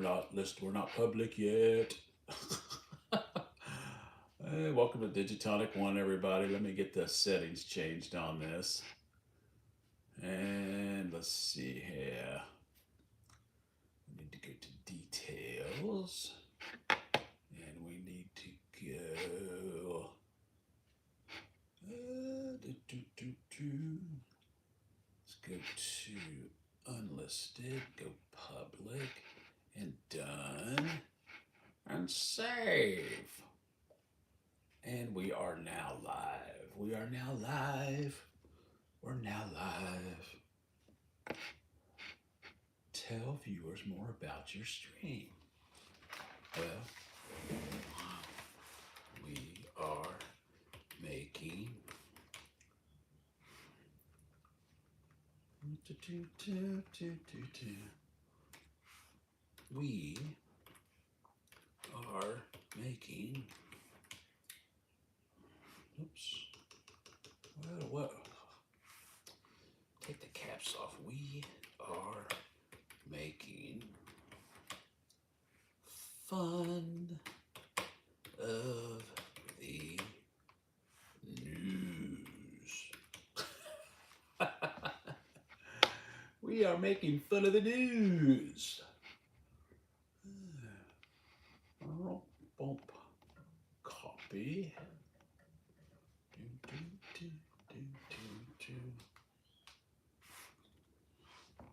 we're not public yet. Hey, welcome to Digitonic1, everybody. Let me get the settings changed on this. And let's see here. We need to go to details. And we need to go. Let's go to unlisted, go public, and done, and save. And we are now live. We are now live. We're now live. Tell viewers more about your stream. Well, we are making we are making oops. What? Take the caps off. We are making fun of the news. We are making fun of the news. Bump. Copy.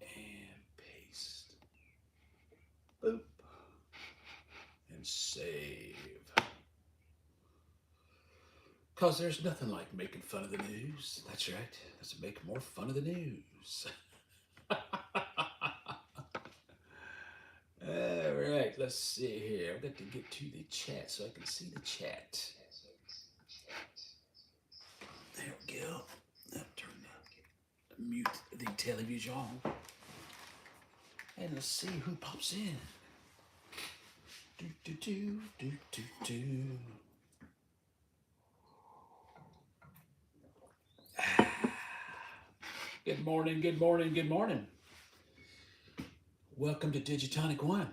And paste. Boop. And save. Because there's nothing like making fun of the news. That's right. Let's make more fun of the news. All right, let's see here. I've got to get to the chat so I can see the chat. There we go. Now turn the mute the television on. And let's see who pops in. Good morning, good morning, good morning. Welcome to Digitonic1.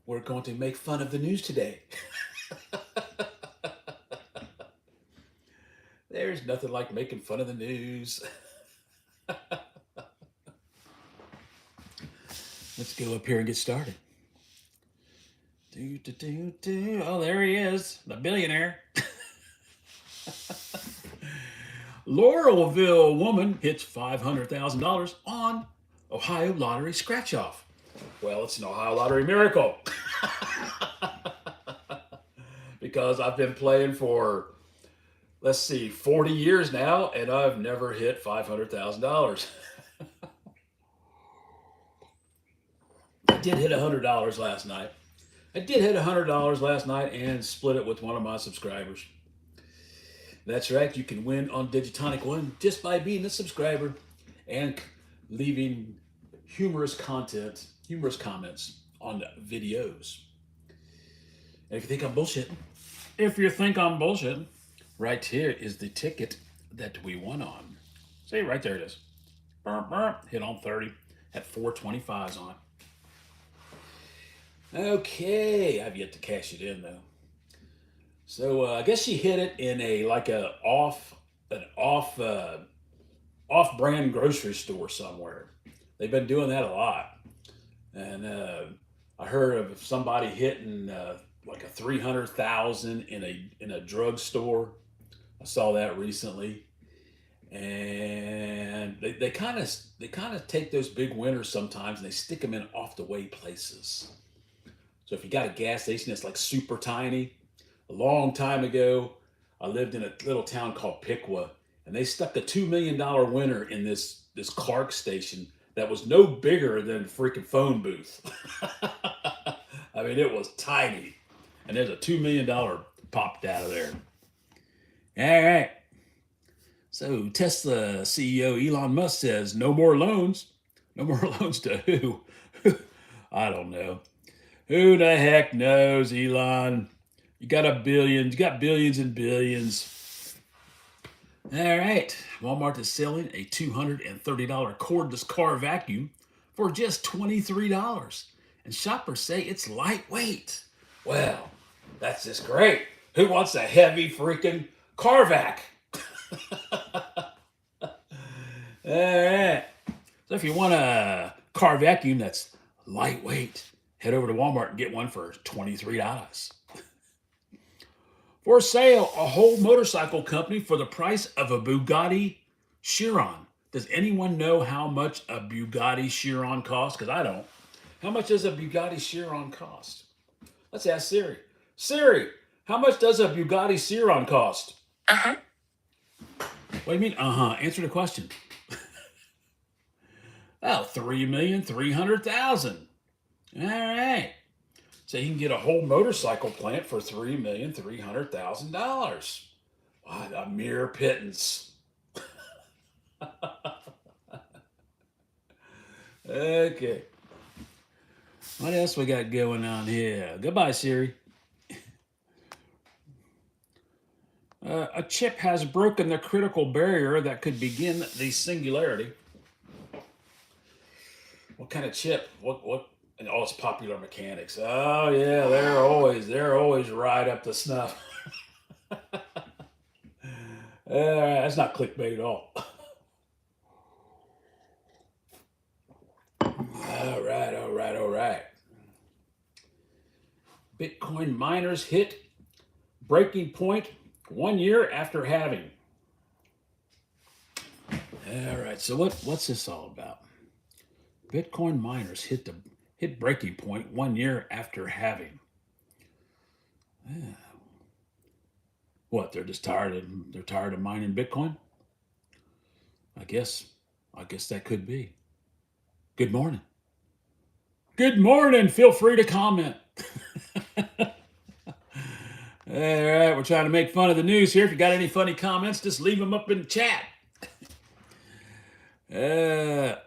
We're going to make fun of the news today. There's nothing like making fun of the news. Let's go up here and get started. Oh, there he is, the billionaire. Laurelville woman hits $500,000 on Ohio lottery scratch-off. Well, it's an Ohio lottery miracle. Because I've been playing for, let's see, 40 years now, and I've never hit $500,000. I did hit $100 last night. And split it with one of my subscribers. That's right, you can win on Digitonic1 just by being a subscriber and leaving humorous comments on the videos. And if you think I'm bullshitting, right here is the ticket that we won on. See, right there it is. Hit on 30 at 425s on. Okay, I've yet to cash it in though. So I guess she hit it in an off-brand grocery store somewhere. They've been doing that a lot, and I heard of somebody hitting like a 300,000 in a drugstore. I saw that recently, and they kind of take those big winners sometimes and they stick them in off the way places. So if you got a gas station that's like super tiny. A long time ago, I lived in a little town called Piqua, and they stuck a $2 million winner in this Clark station that was no bigger than a freaking phone booth. I mean, it was tiny. And there's a $2 million popped out of there. All right. So Tesla CEO Elon Musk says, no more loans. No more loans to who? I don't know. Who the heck knows, Elon? You got billions and billions. All right. Walmart is selling a $230 cordless car vacuum for just $23. and shoppers say it's lightweight. Well, that's just great. Who wants a heavy freaking car vac? All right. So if you want a car vacuum that's lightweight, head over to Walmart and get one for $23. For sale, a whole motorcycle company for the price of a Bugatti Chiron. Does anyone know how much a Bugatti Chiron costs? Because I don't. How much does a Bugatti Chiron cost? Let's ask Siri. Siri, how much does a Bugatti Chiron cost? Uh-huh. What do you mean, uh-huh? Answer the question. Oh, $3,300,000. All right. So you can get a whole motorcycle plant for $3,300,000. Wow, a mere pittance. Okay. What else we got going on here? Goodbye, Siri. A chip has broken the critical barrier that could begin the singularity. What kind of chip? What? Oh, it's Popular Mechanics. Oh yeah, they're always right up to snuff. That's not clickbait at all. All right. Bitcoin miners hit breaking point 1 year after halving. All right. So what's this all about? Bitcoin miners hit breaking point 1 year after halving. Yeah. What? They're just tired of mining Bitcoin? I guess that could be. Good morning. Good morning. Feel free to comment. All right, we're trying to make fun of the news here. If you got any funny comments, just leave them up in the chat.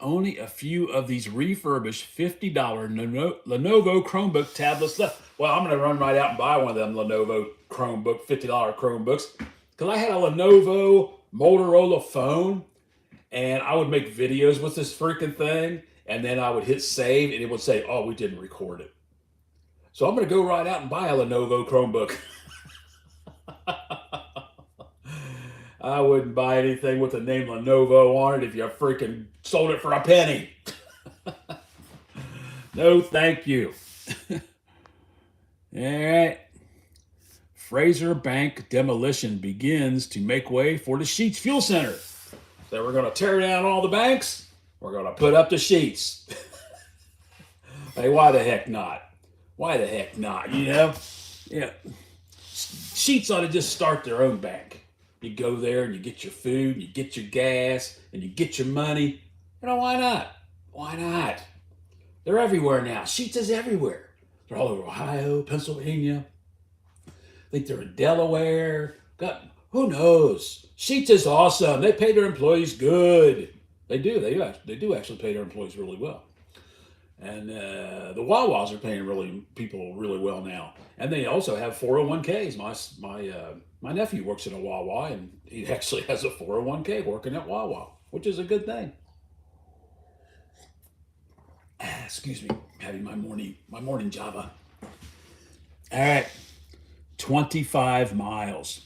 Only a few of these refurbished $50 Lenovo Chromebook tablets left. Well, I'm going to run right out and buy one of them Lenovo Chromebook, $50 Chromebooks. Because I had a Lenovo Motorola phone, and I would make videos with this freaking thing, and then I would hit save, and it would say, oh, we didn't record it. So I'm going to go right out and buy a Lenovo Chromebook. I wouldn't buy anything with the name Lenovo on it if you freaking sold it for a penny. No, thank you. All right. Fraser Bank demolition begins to make way for the Sheetz Fuel Center. So we're going to tear down all the banks. We're going to put up the Sheetz. Hey, why the heck not? Why the heck not? You know? Yeah. Sheetz ought to just start their own bank. You go there and you get your food, and you get your gas, and you get your money. You know, why not? Why not? They're everywhere now. Sheetz is everywhere. They're all over Ohio, Pennsylvania. I think they're in Delaware. Who knows? Sheetz is awesome. They pay their employees good. They do. They do actually pay their employees really well. And the Wawas are paying people really well now. And they also have 401ks. My nephew works at a Wawa, and he actually has a 401k working at Wawa, which is a good thing. Excuse me, having my morning Java. All right, 25 miles.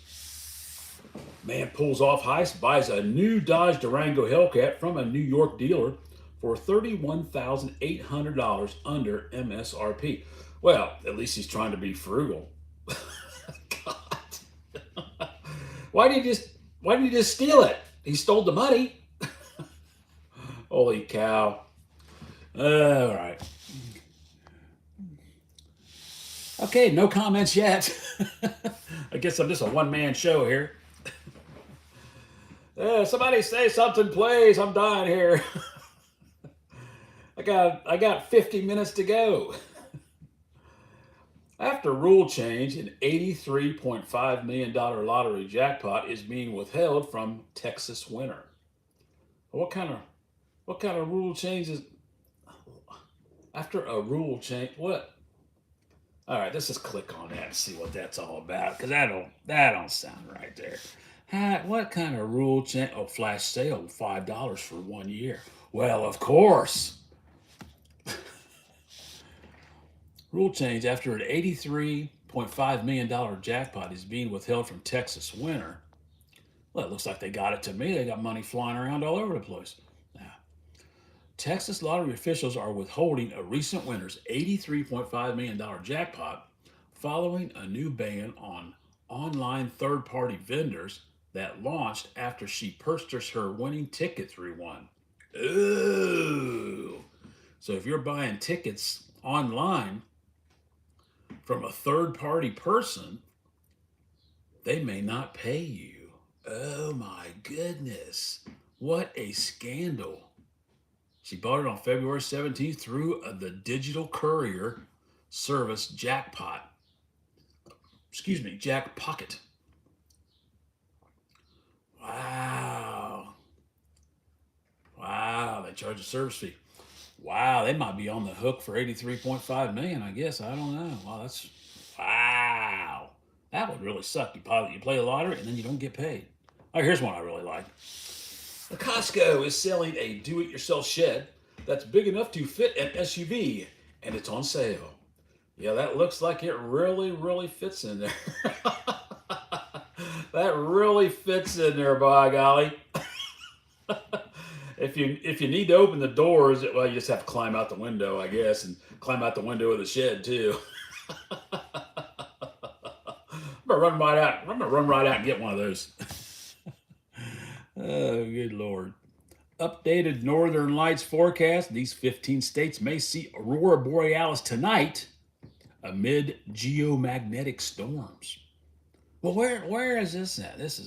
Man pulls off heist, buys a new Dodge Durango Hellcat from a New York dealer for $31,800 under MSRP. Well, at least he's trying to be frugal. God. Why did he just steal it? He stole the money. Holy cow. All right. Okay, no comments yet. I guess I'm just a one-man show here. Somebody say something, please. I'm dying here. I got 50 minutes to go. After rule change, an $83.5 million lottery jackpot is being withheld from Texas winner. What kind of rule change is after a rule change? What? All right, let's just click on that and see what that's all about, because that don't sound right there. What kind of rule change? Oh, flash sale, $5 for 1 year. Well, of course. Rule change after an $83.5 million jackpot is being withheld from Texas winner. Well, it looks like they got it to me. They got money flying around all over the place. Now, Texas lottery officials are withholding a recent winner's $83.5 million jackpot following a new ban on online third party vendors that launched after she purchased her winning ticket through one. Ooh. So if you're buying tickets online from a third party person, they may not pay you. Oh my goodness. What a scandal. She bought it on February 17th through the digital courier service Jackpot. Excuse me, Jack Pocket. Wow. Wow, they charge a service fee. Wow, they might be on the hook for 83.5 million, I guess. I don't know. Wow, that's wow. That would really suck. You play the lottery and then you don't get paid. Oh, here's one I really like. The Costco is selling a do-it-yourself shed that's big enough to fit an SUV, and it's on sale. Yeah, that looks like it really, really fits in there. That really fits in there, by golly. If you need to open the doors, well, you just have to climb out the window, I guess, and climb out the window of the shed too. I'm gonna run right out and get one of those. Oh, good lord. Updated northern lights forecast. These 15 states may see aurora borealis tonight amid geomagnetic storms. Well, where is this at? This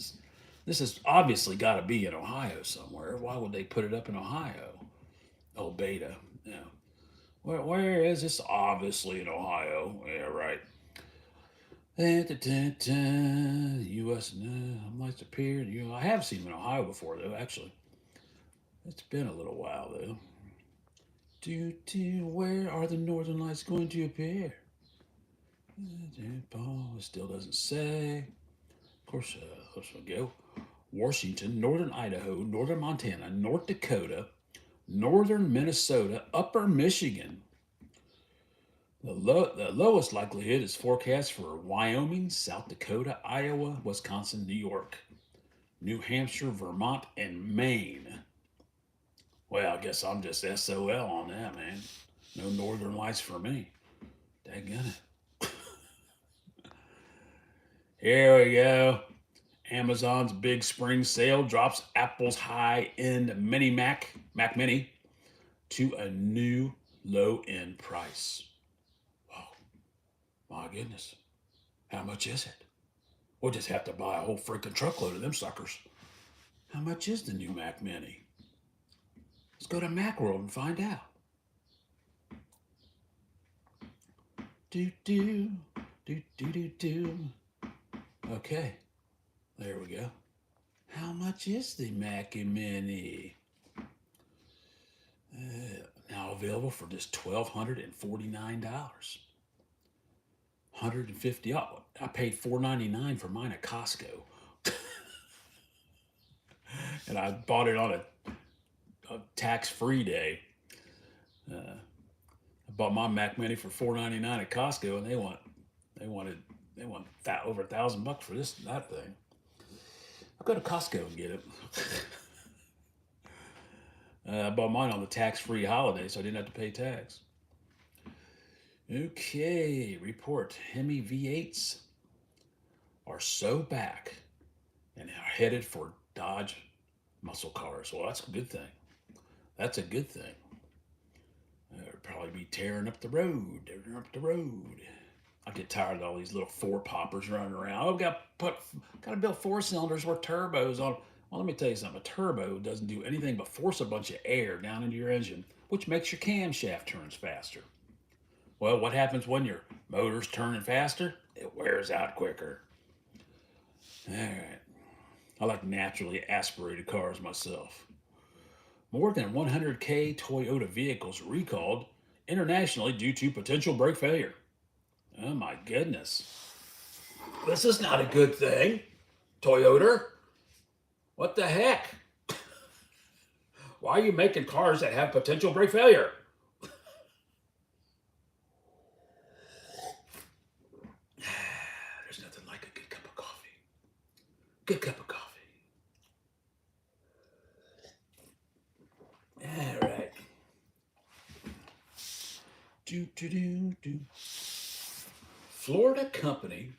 is obviously got to be in Ohio somewhere. Why would they put it up in Ohio? Oh, Beta. Yeah. Where is this? Obviously in Ohio. Yeah, right. The U.S. lights appeared. I have seen them in Ohio before, though. Actually, it's been a little while though. Where are the northern lights going to appear? Paul still doesn't say. Of course, let's go. Washington, northern Idaho, northern Montana, North Dakota, northern Minnesota, upper Michigan. The lowest likelihood is forecast for Wyoming, South Dakota, Iowa, Wisconsin, New York, New Hampshire, Vermont, and Maine. Well, I guess I'm just SOL on that, man. No northern lights for me. Daggone it. Here we go. Amazon's big spring sale drops Apple's high-end Mac Mini, to a new low-end price. Oh, my goodness. How much is it? We'll just have to buy a whole freaking truckload of them suckers. How much is the new Mac Mini? Let's go to Macworld and find out. Do. Okay, there we go. How much is the Mac Mini? Now available for just $1,249. $150. I paid $4.99 for mine at Costco, and I bought it on a tax-free day. I bought my Mac Mini for $4.99 at Costco, and they want over $1,000 for that thing. I'll go to Costco and get it. I bought mine on the tax-free holiday, so I didn't have to pay tax. Okay, report. Hemi V8s are so back and are headed for Dodge muscle cars. Well, that's a good thing. That's a good thing. They'll probably be tearing up the road. I get tired of all these little four poppers running around. Oh, got to build four cylinders with turbos on. Well, let me tell you something. A turbo doesn't do anything but force a bunch of air down into your engine, which makes your camshaft turns faster. Well, what happens when your motor's turning faster? It wears out quicker. All right. I like naturally aspirated cars myself. More than 100K Toyota vehicles recalled internationally due to potential brake failure. Oh my goodness. This is not a good thing, Toyota. What the heck? Why are you making cars that have potential brake failure? Good cup of coffee. All right. Do, do, do, do. Florida company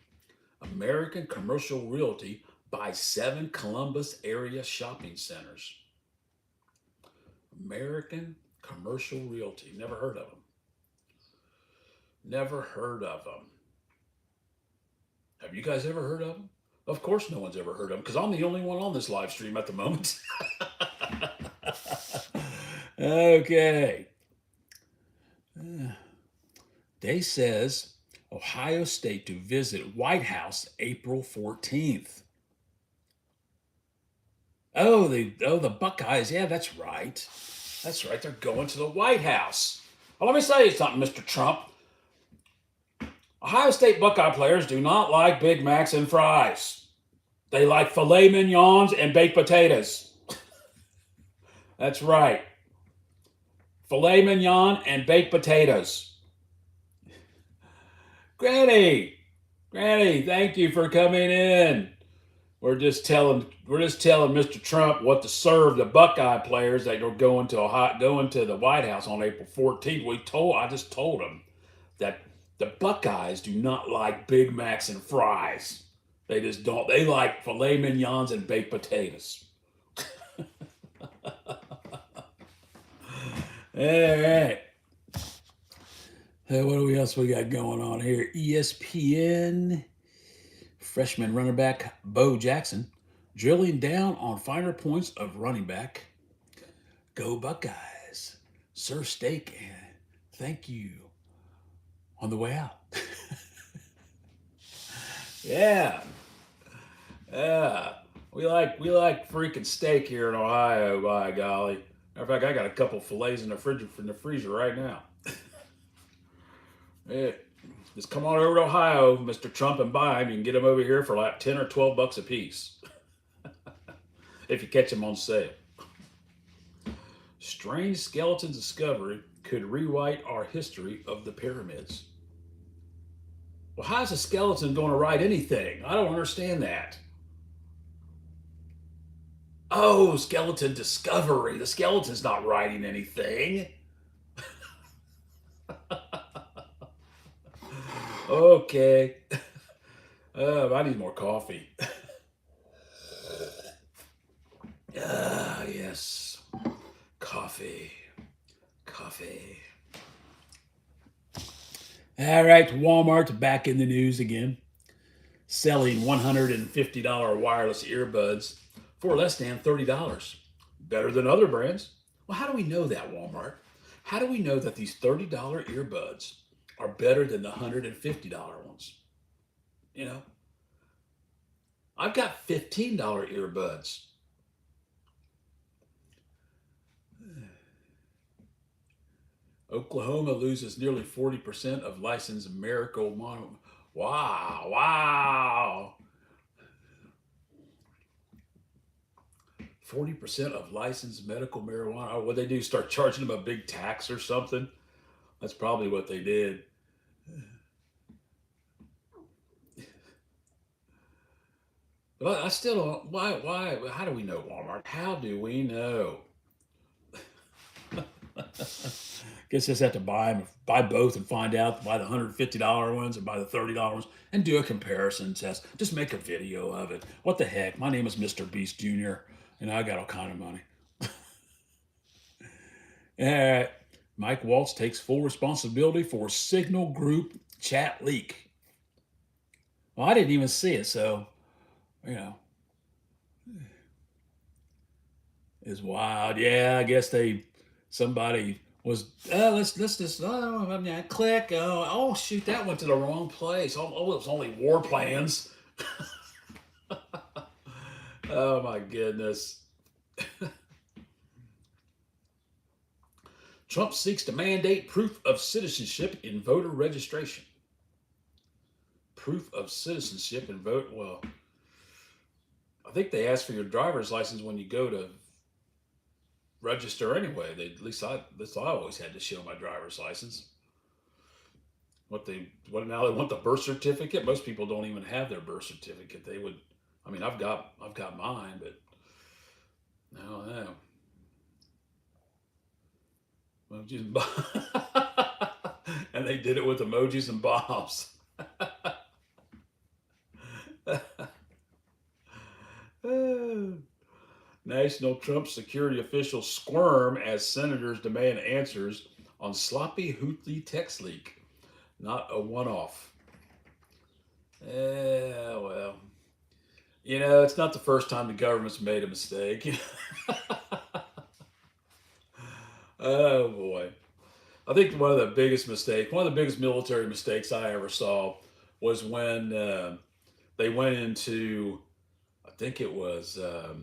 American Commercial Realty buys 7 Columbus area shopping centers. American Commercial Realty. Never heard of them. Never heard of them. Have you guys ever heard of them? Of course, no one's ever heard of them because I'm the only one on this live stream at the moment. Okay. Day says Ohio State to visit White House April 14th. The Buckeyes. Yeah, that's right. That's right. They're going to the White House. Well, let me tell you something, Mr. Trump. Ohio State Buckeye players do not like Big Macs and fries. They like filet mignons and baked potatoes. That's right. Filet mignon and baked potatoes. Granny, thank you for coming in. We're just telling Mr. Trump what to serve the Buckeye players that are going to the White House on April 14th. I just told him that the Buckeyes do not like Big Macs and fries. They just don't. They like filet mignons and baked potatoes. All right. Hey, what else we got going on here? ESPN. Freshman running back Bo Jackson drilling down on finer points of running back. Go Buckeyes. Serve steak and thank you on the way out. Yeah. We like freaking steak here in Ohio, by golly. Matter of fact, I got a couple fillets in the freezer right now. Yeah. Just come on over to Ohio, Mr. Trump, and buy them. You can get them over here for like 10 or 12 bucks a piece. If you catch them on sale. Strange skeleton discovery could rewrite our history of the pyramids. Well, how's a skeleton going to write anything? I don't understand that. Oh, skeleton discovery. The skeleton's not writing anything. Okay. I need more coffee. Yes. Coffee. All right, Walmart back in the news again. Selling $150 wireless earbuds for less than $30. Better than other brands. Well, how do we know that, Walmart? How do we know that these $30 earbuds are better than the $150 ones? You know, I've got $15 earbuds. Oklahoma loses nearly 40% of licensed marijuana. Wow. 40% of licensed medical marijuana. What they do, start charging them a big tax or something? That's probably what they did. But I still don't. Why? How do we know, Walmart? How do we know? Guess just have to buy both and find out. Buy the $150 ones and buy the $30 ones and do a comparison test. Just make a video of it. What the heck? My name is Mr. Beast Jr. and I got all kind of money. All right. Mike Waltz takes full responsibility for Signal Group chat leak. Well, I didn't even see it, so it's wild. Yeah, I guess somebody was let's just click. Oh shoot, that went to the wrong place. Oh, it was only war plans. Oh my goodness. Trump seeks to mandate proof of citizenship in voter registration. Proof of citizenship in vote. Well, I think they ask for your driver's license when you go to register anyway. At least I always had to show my driver's license. Now they want the birth certificate. Most people don't even have their birth certificate. They would I mean, I've got mine, but I don't know. Emojis and and they did it with emojis and bombs. National Trump security officials squirm as senators demand answers on sloppy Houthi text leak. Not a one-off. Yeah, well, it's not the first time the government's made a mistake. Oh boy. I think one of the biggest military mistakes I ever saw was when they went into, I think it was, I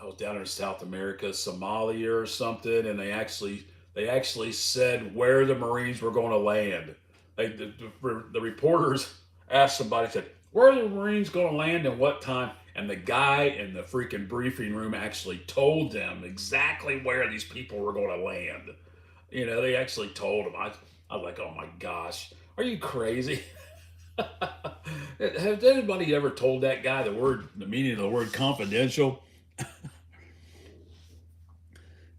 was down in South America, Somalia or something, and they actually said where the Marines were going to land. The reporters asked somebody, said, "Where are the Marines going to land and what time?" And the guy in the freaking briefing room actually told them exactly where these people were going to land. They actually told him. I was like, oh my gosh, are you crazy? Has anybody ever told that guy the meaning of the word confidential?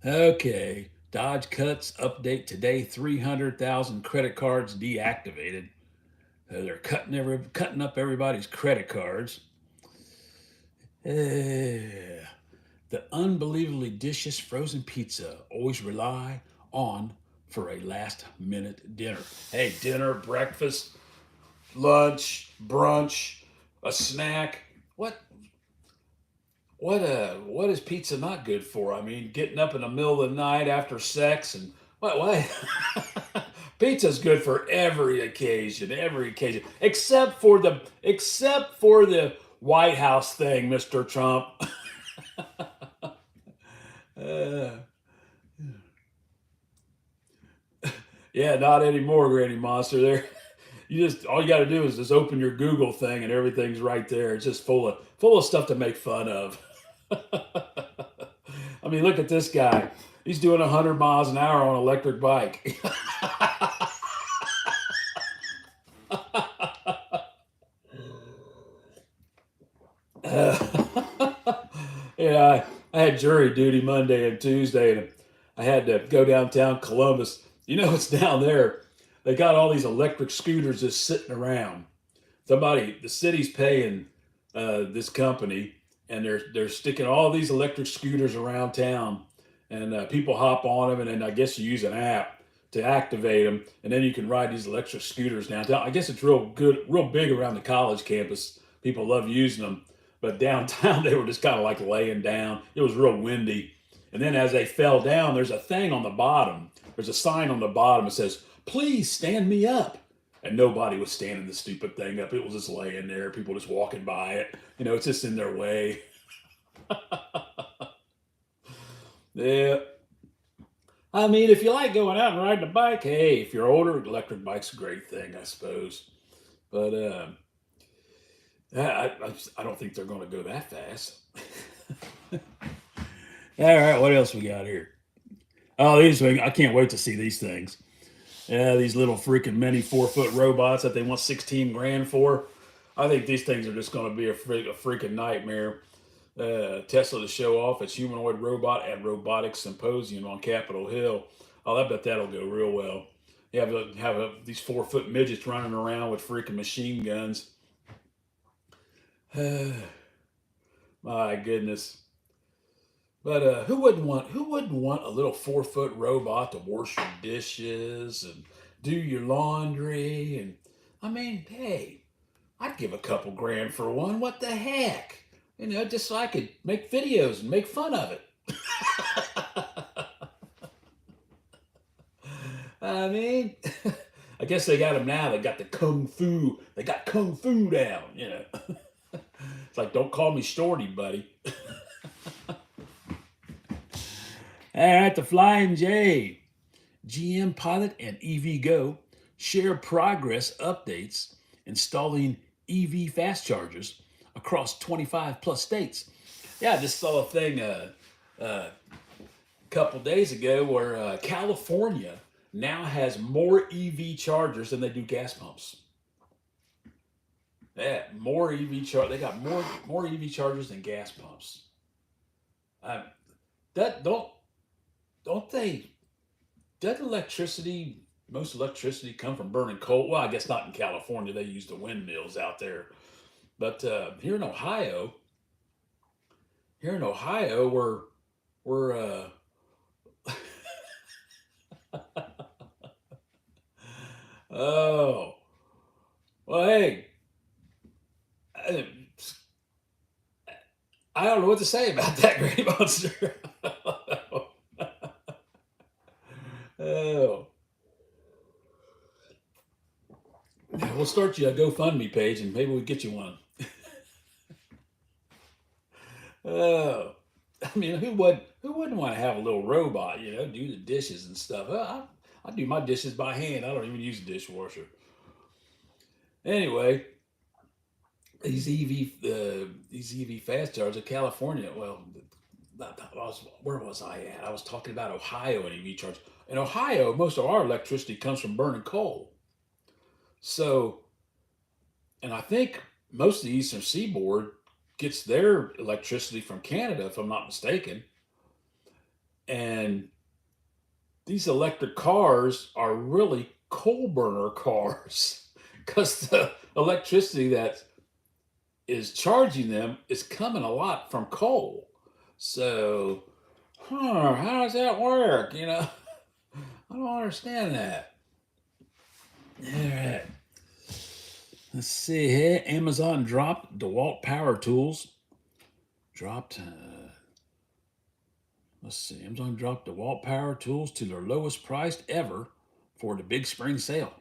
Okay, Dodge cuts update today. 300,000 credit cards deactivated. They're cutting up everybody's credit cards. The unbelievably delicious frozen pizza always rely on for a last minute dinner. Hey, dinner, breakfast, lunch, brunch, a snack. What is pizza not good for? I mean, getting up in the middle of the night after sex and what? Pizza's good for every occasion, except for the White House thing, Mr. Trump. uh, yeah, not anymore, Granny Monster. There, all you got to do is just open your Google thing, and everything's right there. It's just full of stuff to make fun of. I mean, look at this guy. He's doing 100 miles an hour on an electric bike. Yeah, I had jury duty Monday and Tuesday, and I had to go downtown Columbus. It's down there. They got all these electric scooters just sitting around. The city's paying this company, and they're sticking all these electric scooters around town, and people hop on them, and then I guess you use an app to activate them, and then you can ride these electric scooters downtown. I guess it's real good, real big around the college campus. People love using them, but downtown they were just kind of like laying down. It was real windy, and then as they fell down, there's a thing on the bottom. There's a sign on the bottom that says, "Please stand me up." And nobody was standing the stupid thing up. It was just laying there, people just walking by it. It's just in their way. Yeah. I mean, if you like going out and riding a bike, hey, if you're older, electric bike's a great thing, I suppose. But I don't think they're going to go that fast. All right, what else we got here? Oh, these things, I can't wait to see these things. Yeah, these little freaking mini 4-foot robots that they want 16 grand for. I think these things are just going to be a freaking nightmare. Tesla to show off its humanoid robot at Robotics Symposium on Capitol Hill. Oh, I bet that'll go real well. You have these 4-foot midgets running around with freaking machine guns. My goodness. But who wouldn't want a little 4-foot robot to wash your dishes and do your laundry? And I mean, hey, I'd give a couple grand for one. What the heck? Just so I could make videos and make fun of it. I mean, I guess they got them now. They got the kung fu. They got kung fu down. It's like, don't call me Shorty, buddy. All right, the Flying J. GM Pilot and EV Go share progress updates installing EV fast chargers across 25 plus states. Yeah, I just saw a thing a couple days ago where California now has more EV chargers than they do gas pumps. Yeah, more EV charge. They got more EV chargers than gas pumps. I, that don't they? Does electricity most electricity come from burning coal? Well, I guess not in California. They use the windmills out there. But here in Ohio, we're oh well, hey, I, I don't know what to say about that, Granny Monster. Oh, we'll start you a GoFundMe page and maybe we'll get you one. Oh, I mean, who wouldn't want to have a little robot, do the dishes and stuff? I do my dishes by hand. I don't even use a dishwasher. Anyway, these EV fast chargers in California. Well, where was I at? I was talking about Ohio and EV charge. In Ohio, most of our electricity comes from burning coal. So, and I think most of the Eastern Seaboard gets their electricity from Canada, if I'm not mistaken. And these electric cars are really coal burner cars because the electricity that is charging them is coming a lot from coal. So, how does that work? I don't understand that. All right. Let's see here. Amazon dropped DeWalt power tools. Dropped. Let's see. Amazon dropped DeWalt power tools to their lowest priced ever for the big spring sale.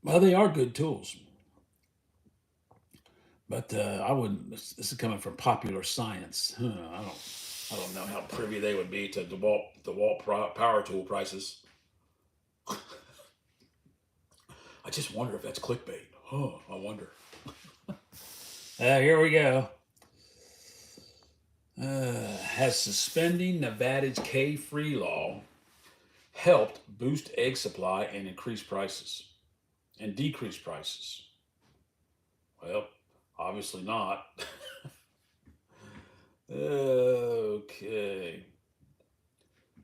Well, they are good tools, but I wouldn't. This is coming from Popular Science. I don't know how privy they would be to DeWalt power tool prices. I just wonder if that's clickbait. Oh, I wonder. Here we go. Has suspending Nevada's K-free law helped boost egg supply and increase prices and decrease prices? Well, obviously not. Okay.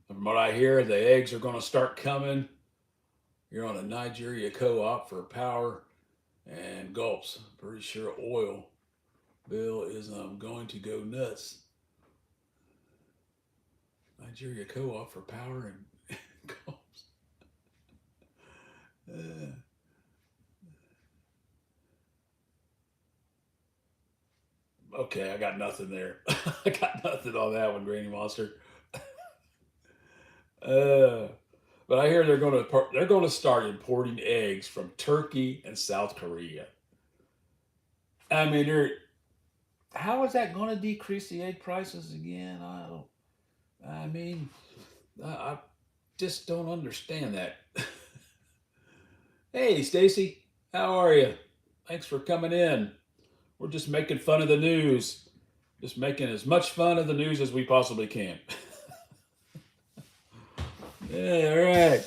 From what I hear, the eggs are going to start coming. You're on a Nigeria co-op for power and gulps. Pretty sure oil bill is going to go nuts. Nigeria co-op for power and gulps. Uh, okay, I got nothing there. I got nothing on that one, Granny Monster. Uh, but I hear they're going to start importing eggs from Turkey and South Korea. I mean, how is that going to decrease the egg prices again? I don't. I mean, I just don't understand that. Hey, Stacy, how are you? Thanks for coming in. We're just making fun of the news, just making as much fun of the news as we possibly can. Yeah, all right.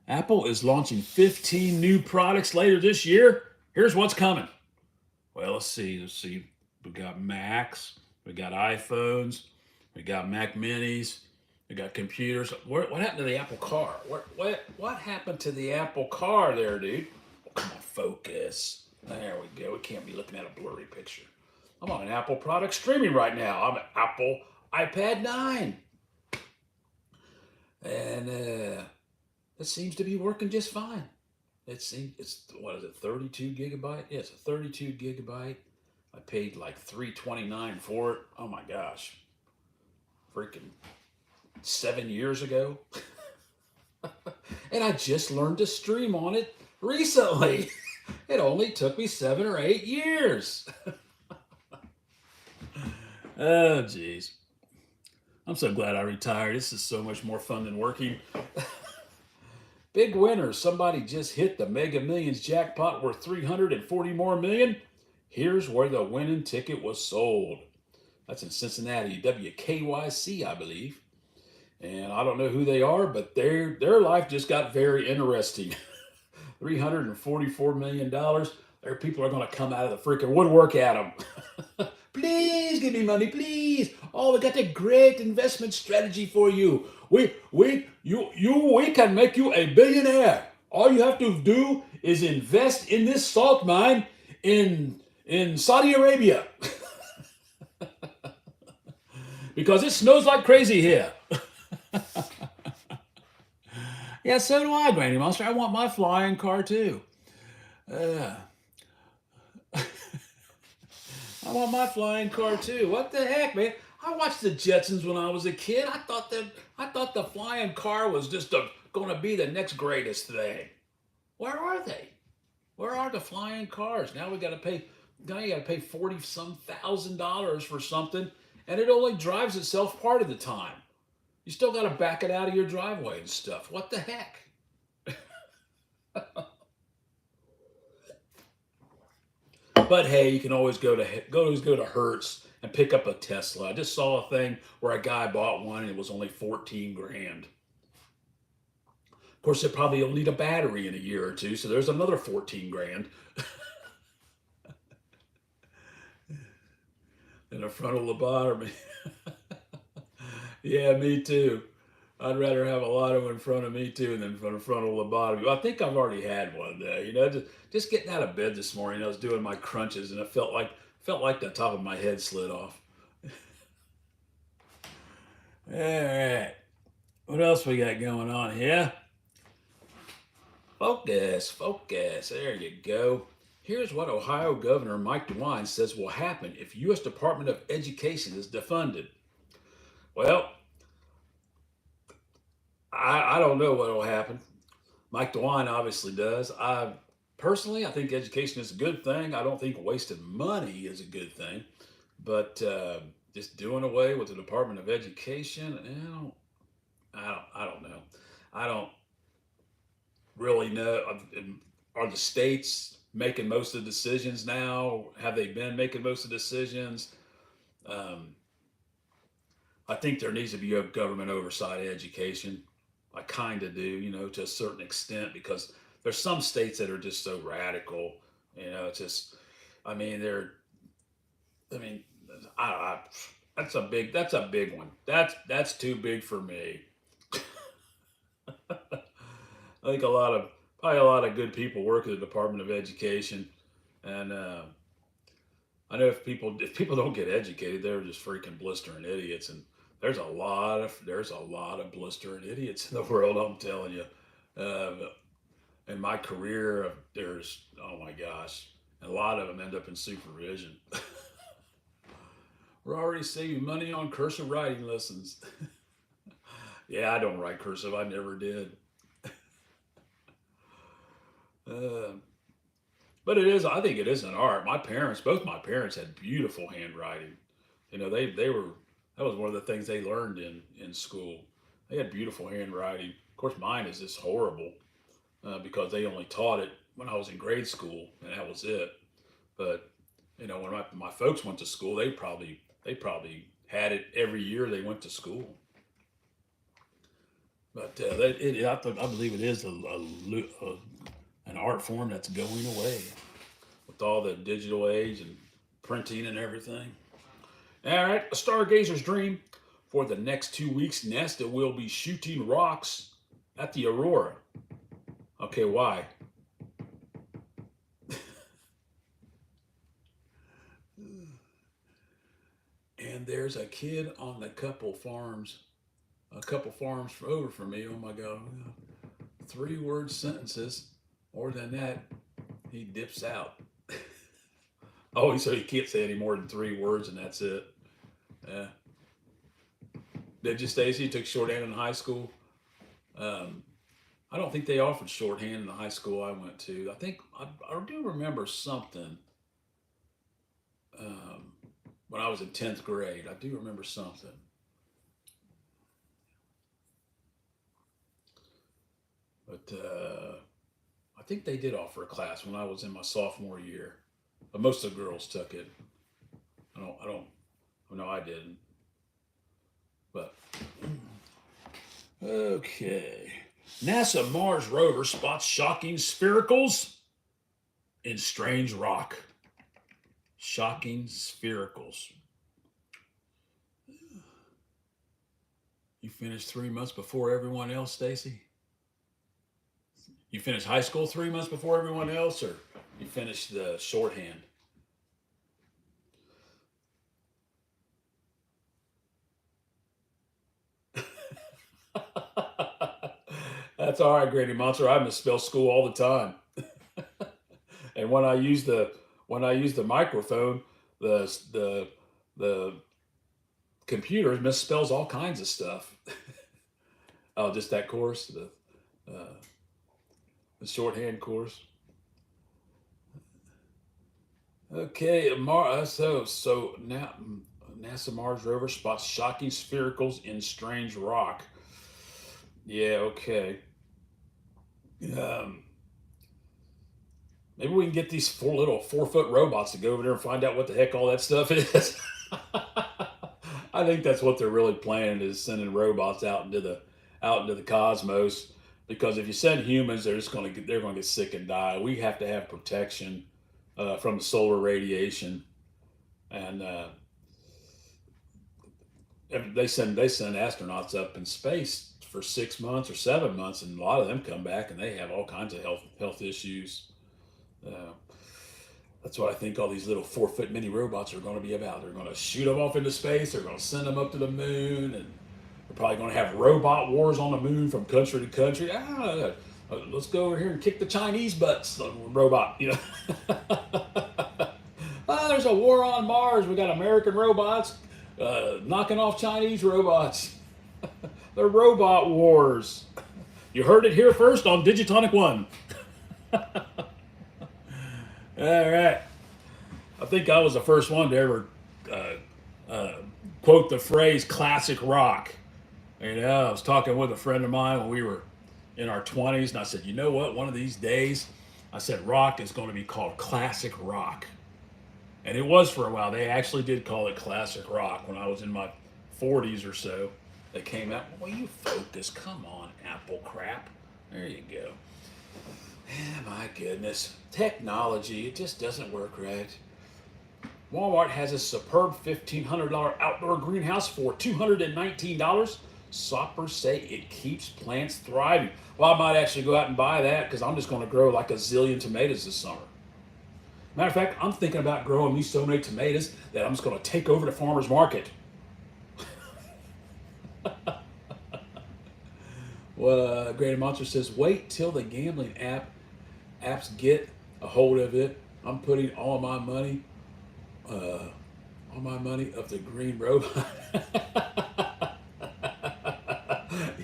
Apple is launching 15 new products later this year. Here's what's coming. Well, let's see. Let's see. We got Macs, we got iPhones, we got Mac Minis, we got computers. What happened to the Apple Car? What happened to the Apple Car there, dude? Oh, come on, focus. There we go. We can't be looking at a blurry picture. I'm on an Apple product streaming right now. I'm an Apple iPad 9. And it seems to be working just fine. It's what is it, 32 gigabyte? Yeah, it's a 32 gigabyte. I paid like $329 for it. Oh my gosh. Freaking 7 years ago. And I just learned to stream on it recently. It only took me 7 or 8 years. Oh, jeez. I'm so glad I retired. This is so much more fun than working. Big winner. Somebody just hit the Mega Millions jackpot worth 340 more million. Here's where the winning ticket was sold. That's in Cincinnati, WKYC, I believe. And I don't know who they are, but their life just got very interesting. $344 million. There, people are going to come out of the freaking woodwork at them. Please give me money, please. Oh, we got a great investment strategy for you. We can make you a billionaire. All you have to do is invest in this salt mine in Saudi Arabia because it snows like crazy here. Yeah, so do I, Granny Monster. I want my flying car too. Uh, I want my flying car too. What the heck, man? I watched the Jetsons when I was a kid. I thought the flying car was just going to be the next greatest thing. Where are they? Where are the flying cars? Now we got to pay. Now you got to pay 40 some $1,000 for something, and it only drives itself part of the time. You still got to back it out of your driveway and stuff. What the heck? But hey, you can always go to Hertz and pick up a Tesla. I just saw a thing where a guy bought one and it was only 14 grand. Of course, it probably will need a battery in a year or two, so there's another 14 grand. And a frontal lobotomy. Yeah, me too. I'd rather have a lotto in front of me too than a frontal lobotomy. Well, I think I've already had one though. Just getting out of bed this morning, I was doing my crunches and it felt like the top of my head slid off. All right, what else we got going on here? Focus, focus. There you go. Here's what Ohio Governor Mike DeWine says will happen if U.S. Department of Education is defunded. Well, I don't know what will happen. Mike DeWine obviously does. I think education is a good thing. I don't think wasting money is a good thing. But just doing away with the Department of Education, I don't know. I don't really know. Are the states making most of the decisions now? Have they been making most of the decisions? Um, I think there needs to be a government oversight of education. I kind of do, to a certain extent, because there's some states that are just so radical. It's just, I mean, I mean, I that's a big one. That's too big for me. I think probably a lot of good people work at the Department of Education, and I know if people don't get educated, they're just freaking blistering idiots, and there's a lot of blistering idiots in the world. I'm telling you. Uh, in my career, there's oh my gosh, and a lot of them end up in supervision. We're already saving money on cursive writing lessons. Yeah, I don't write cursive. I never did. Uh, but it is. I think it is an art. Both my parents, had beautiful handwriting. They were. That was one of the things they learned in school. They had beautiful handwriting. Of course, mine is just horrible because they only taught it when I was in grade school, and that was it. But when my folks went to school, they probably had it every year they went to school. But I believe it is an art form that's going away with all the digital age and printing and everything. All right, a stargazer's dream. For the next 2 weeks, NASA will be shooting rocks at the aurora. Okay, why? And there's a kid on a couple farms over from me. Oh my God, 3 word sentences. More than that, he dips out. Oh, so he can't say any more than 3 words, and that's it. Yeah. Did you, Stacy? You took shorthand in high school. Um, I don't think they offered shorthand in the high school I went to. I do remember something um, when I was in 10th grade. I do remember something, but I think they did offer a class when I was in my sophomore year. But most of the girls took it. I don't. No, I didn't. But okay. NASA Mars rover spots shocking sphericals in strange rock. Shocking sphericals. You finished 3 months before everyone else, Stacy? You finished high school 3 months before everyone else, or you finished the shorthand? That's all right, Granny Monster. I misspell school all the time. And when I use the microphone, the computer misspells all kinds of stuff. Oh, just that course, uh, the shorthand course. Okay, so now NASA Mars rover spots shocking sphericals in strange rock. Yeah, okay. Um, Maybe we can get these four little 4 foot robots to go over there and find out what the heck all that stuff is. I think that's what they're really planning, is sending robots out into the cosmos. Because if you send humans, they're going to get sick and die. We have to have protection from the solar radiation, and they send astronauts up in space for 6 months or 7 months, and a lot of them come back and they have all kinds of health issues. Uh, that's what I think all these little 4 foot mini robots are going to be about. They're going to shoot them off into space. They're going to send them up to the moon, and they're probably going to have robot wars on the moon from country to country. Let's go over here and kick the Chinese butts, robot. There's a war on Mars. We got American robots knocking off Chinese robots. They're robot wars. You heard it here first on Digitonic1. All right. I think I was the first one to ever quote the phrase classic rock. I was talking with a friend of mine when we were in our 20s, and I said, you know what? One of these days, I said, rock is going to be called classic rock. And it was for a while. They actually did call it classic rock when I was in my 40s or so. They came out, well, you focus. Come on, Apple crap. There you go. My goodness. Technology, it just doesn't work right. Walmart has a superb $1,500 outdoor greenhouse for $219. Shoppers say it keeps plants thriving. Well, I might actually go out and buy that, because I'm just going to grow like a zillion tomatoes this summer. Matter of fact, I'm thinking about growing me so many tomatoes that I'm just going to take over the farmer's market. Well, Greater Monster says, wait till the gambling apps get a hold of it. I'm putting all my money of the green robot.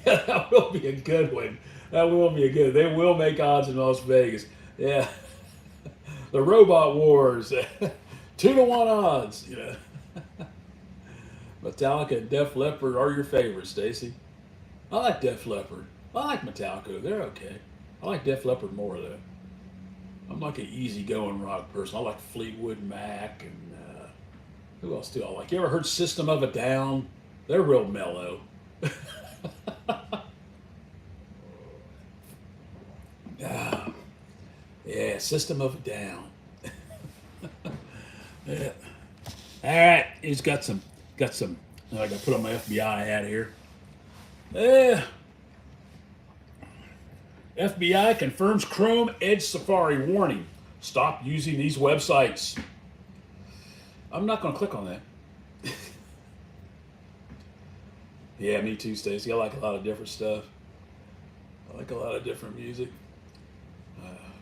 Yeah, that will be a good one. That will be a good. They will make odds in Las Vegas. Yeah, the robot wars, 2-to-1 odds. Metallica and Def Leppard are your favorites, Stacy. I like Def Leppard. I like Metallica. They're okay. I like Def Leppard more though. I'm like an easygoing rock person. I like Fleetwood Mac, and who else do I like? You ever heard System of a Down? They're real mellow. Ah, yeah, System of a Down. Yeah. All right, he's got some. I got to put on my FBI hat here. Yeah. FBI confirms Chrome Edge Safari warning. Stop using these websites. I'm not going to click on that. Yeah, me too, Stacey. I like a lot of different stuff. I like a lot of different music.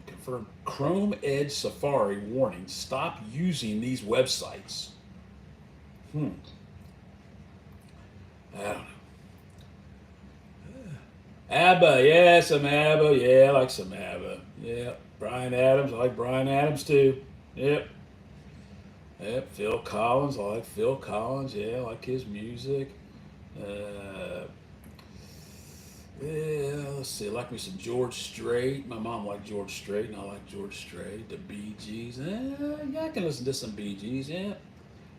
Confirm Chrome Edge Safari warning. Stop using these websites. I don't know. ABBA, yeah, some ABBA. Yeah, I like some ABBA. Yeah, Bryan Adams. I like Bryan Adams too. Yep. Yep, Phil Collins. I like Phil Collins. Yeah, I like his music. Yeah, let's see. I like me some George Strait. My mom liked George Strait, and I like George Strait. The Bee Gees. Yeah, I can listen to some Bee Gees. Yeah,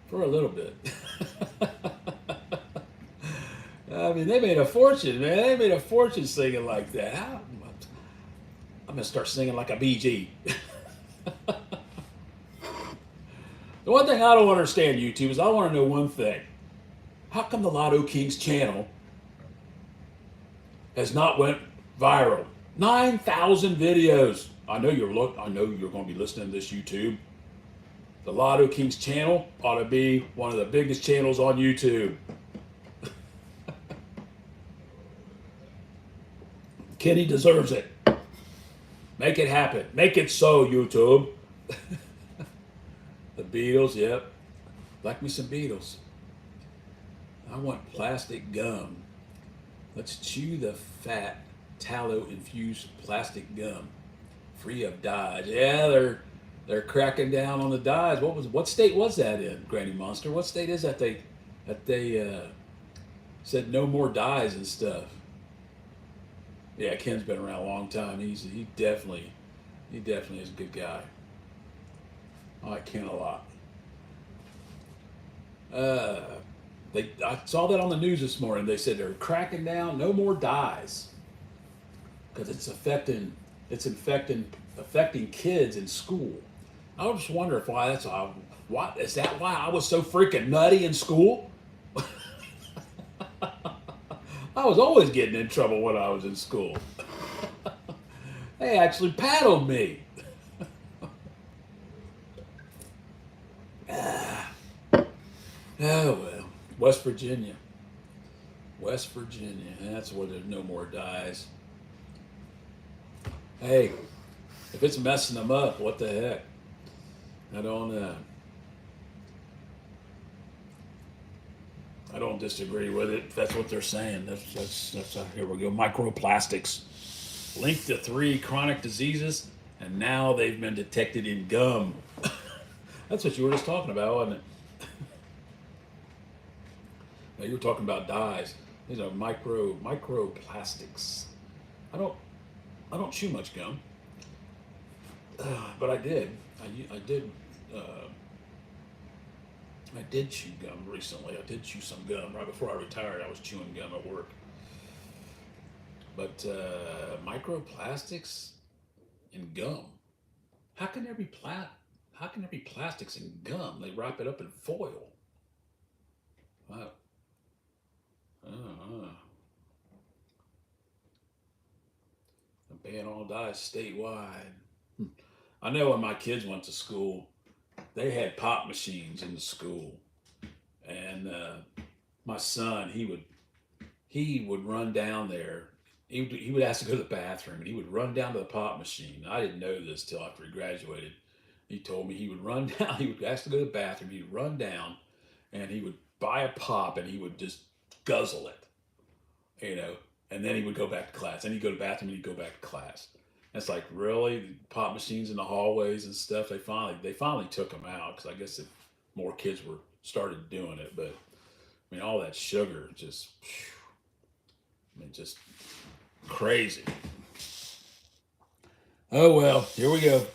for a little bit. I mean, they made a fortune, man. They made a fortune singing like that. I'm gonna start singing like a BG. The one thing I don't understand, YouTube, is I want to know one thing. How come the Lotto Kings channel has not went viral? 9,000 videos. I know you're going to be listening to this, YouTube. The Lotto Kings channel ought to be one of the biggest channels on YouTube. Kenny deserves it. Make it happen. Make it so, YouTube. The Beatles, yep. Like me some Beatles. I want plastic gum. Let's chew the fat, tallow-infused plastic gum, free of dyes. Yeah, they're cracking down on the dyes. What state was that in, Granny Monster? What state is that they said no more dyes and stuff? Yeah, Ken's been around a long time. He definitely is a good guy. I like Ken a lot. I saw that on the news this morning. They said they're cracking down, no more dyes, because it's affecting kids in school. I was just wondering if why is that why I was so freaking nutty in school? I was always getting in trouble when I was in school. They actually paddled me. Oh well, West Virginia. West Virginia. That's where there's no more dyes. Hey, if it's messing them up, what the heck? I don't disagree with it. If that's what they're saying. That's here we go. Microplastics linked to 3 chronic diseases, and now they've been detected in gum. That's what you were just talking about, wasn't it? Now you were talking about dyes. These are microplastics. I don't chew much gum, but I did. I did. I did chew gum recently. I did chew some gum right before I retired. I was chewing gum at work. But microplastics in gum. How can there be plastics in gum? They wrap it up in foil. Wow. Uh, ban all dyes statewide. I know when my kids went to school, they had pop machines in the school, and my son he would run down there. He would ask to go to the bathroom, and he would run down to the pop machine. I didn't know this till after he graduated. He told me he would run down. He would ask to go to the bathroom. He'd run down, and he would buy a pop, and he would just guzzle it, you know. And then he would go back to class. Then he'd go to the bathroom, and he'd go back to class. And it's like, really, pop machines in the hallways and stuff. They finally took them out because I guess if more kids were started doing it. But I mean, all that sugar just, I mean, just crazy. Oh well, here we go.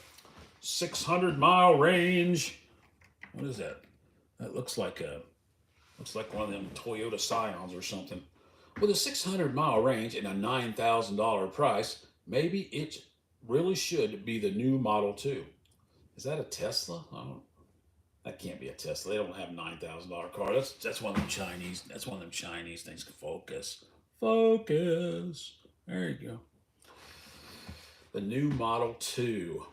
600-mile range. What is that? That looks like one of them Toyota Scions or something. With a 600-mile range and a $9,000 price, maybe it really should be the new Model 2. Is that a Tesla? That can't be a Tesla. They don't have $9,000 car. That's one of them Chinese. That's one of them Chinese things. Focus. Focus. There you go. The new Model 2.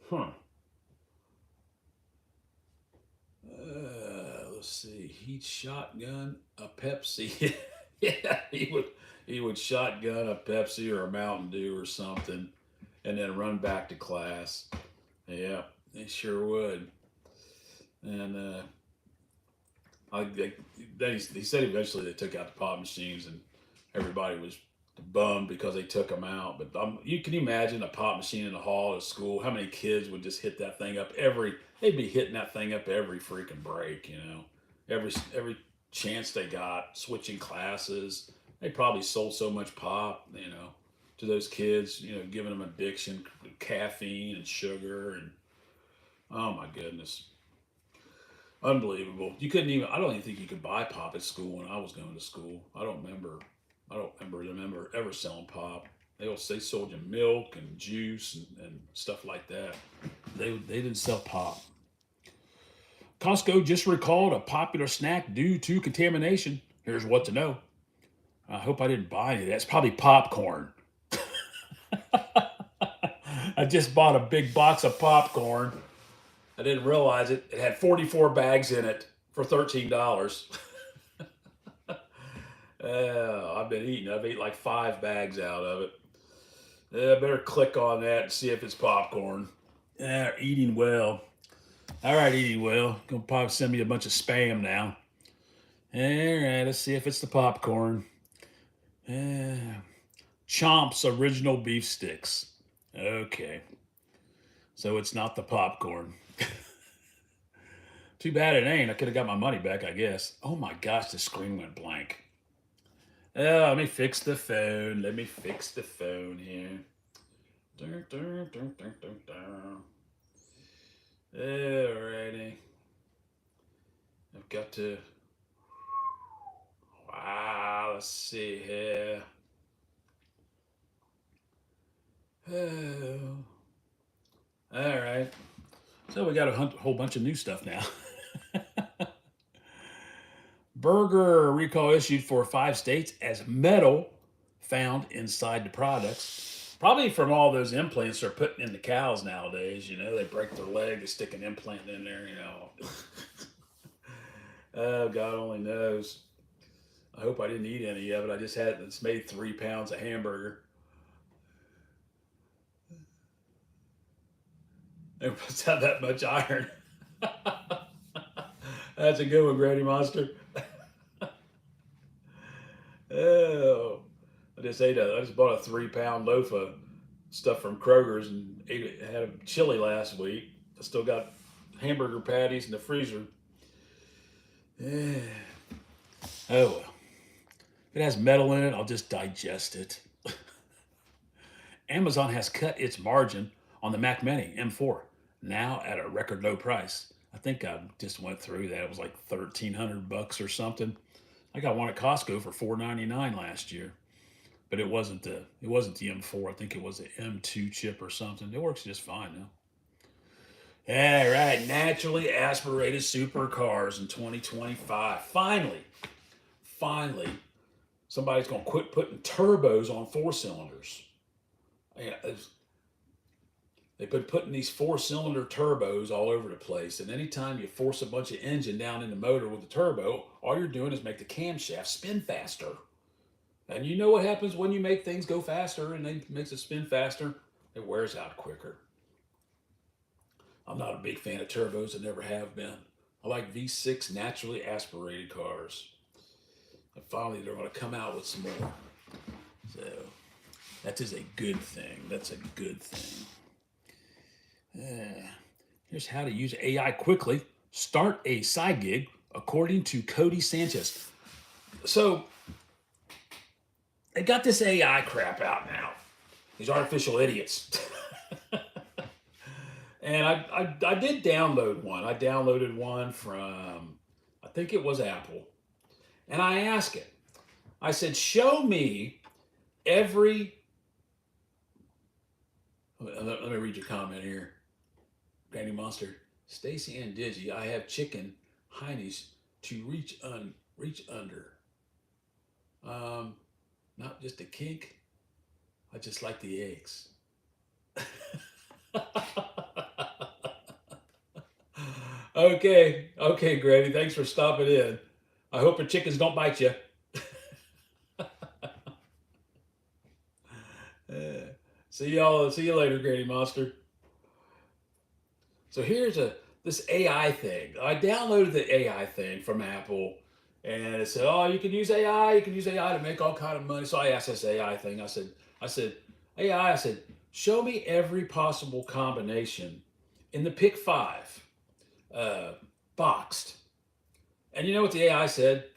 Huh. Let's see. Heat shotgun a Pepsi. Yeah, he would shotgun a Pepsi or a Mountain Dew or something, and then run back to class. Yeah, he sure would. And then he said eventually they took out the pop machines, and everybody was bummed because they took them out. But you can imagine a pop machine in the hall of school. How many kids would just hit that thing up They'd be hitting that thing up every freaking break, you know. Every chance they got, switching classes. They probably sold so much pop, you know, to those kids, you know, giving them addiction, caffeine and sugar, and oh my goodness. Unbelievable. You couldn't even. I don't even think you could buy pop at school when I was going to school. I don't remember. I don't remember ever selling pop. They sold you milk and juice and stuff like that. They didn't sell pop. Costco just recalled a popular snack due to contamination. Here's what to know. I hope I didn't buy any of that. It's probably popcorn. I just bought a big box of popcorn. I didn't realize it. It had 44 bags in it for $13. I've been eating. I've eaten like 5 bags out of it. I better click on that and see if it's popcorn. Eating well. All right, eating well. Gonna probably send me a bunch of spam now. All right, let's see if it's the popcorn. Chomp's original beef sticks. Okay, so it's not the popcorn. Too bad it ain't. I could have got my money back, I guess. Oh my gosh, the screen went blank. Let me fix the phone. Let me fix the phone here. Dun, dun, dun, dun, dun, dun. Alrighty. I've got to. Wow, let's see here. Oh. All right. So we got a whole bunch of new stuff now. Burger recall issued for 5 states as metal found inside the products. Probably from all those implants they're putting in the cows nowadays. You know, they break their leg, they stick an implant in there, you know. Oh, God only knows. I hope I didn't eat any of it. I just had it's made 3 pounds of hamburger. It puts out that much iron. That's a good one, Granny Monster. Oh, I just bought a 3 pound loaf of stuff from Kroger's and had a chili last week. I still got hamburger patties in the freezer. Yeah. Oh well. If it has metal in it, I'll just digest it. Amazon has cut its margin on the Mac Mini M4, now at a record low price. I think I just went through that. It was like $1,300 or something. I got one at Costco for $4.99 last year, but it wasn't the M4. I think it was the M2 chip or something. It works just fine now. All right, naturally aspirated supercars in 2025. Finally, somebody's going to quit putting turbos on 4 cylinders. Yeah, they've been putting these 4 cylinder turbos all over the place, and anytime you force a bunch of engine down in the motor with a turbo, all you're doing is make the camshaft spin faster. And you know what happens when you make things go faster and it makes it spin faster? It wears out quicker. I'm not a big fan of turbos. I never have been. I like V6 naturally aspirated cars. And finally, they're going to come out with some more. So that is a good thing. That's a good thing. Here's how to use AI quickly. Start a side gig, according to Cody Sanchez. So they got this AI crap out now. These artificial idiots. And I did download one. I downloaded one from, I think it was Apple. And I asked it. I said, show me every. Let me read your comment here. Granny Monster. Stacy and Digi, I have chicken heinies to reach under. Not just a kink. I just like the eggs. Okay, Granny. Thanks for stopping in. I hope your chickens don't bite you. See you later, Granny Monster. So here's this AI thing. I downloaded the AI thing from Apple, and it said, "Oh, you can use AI. You can use AI to make all kind of money." So I asked this AI thing. I said, AI. I said, show me every possible combination in the pick 5, boxed. And you know what the AI said?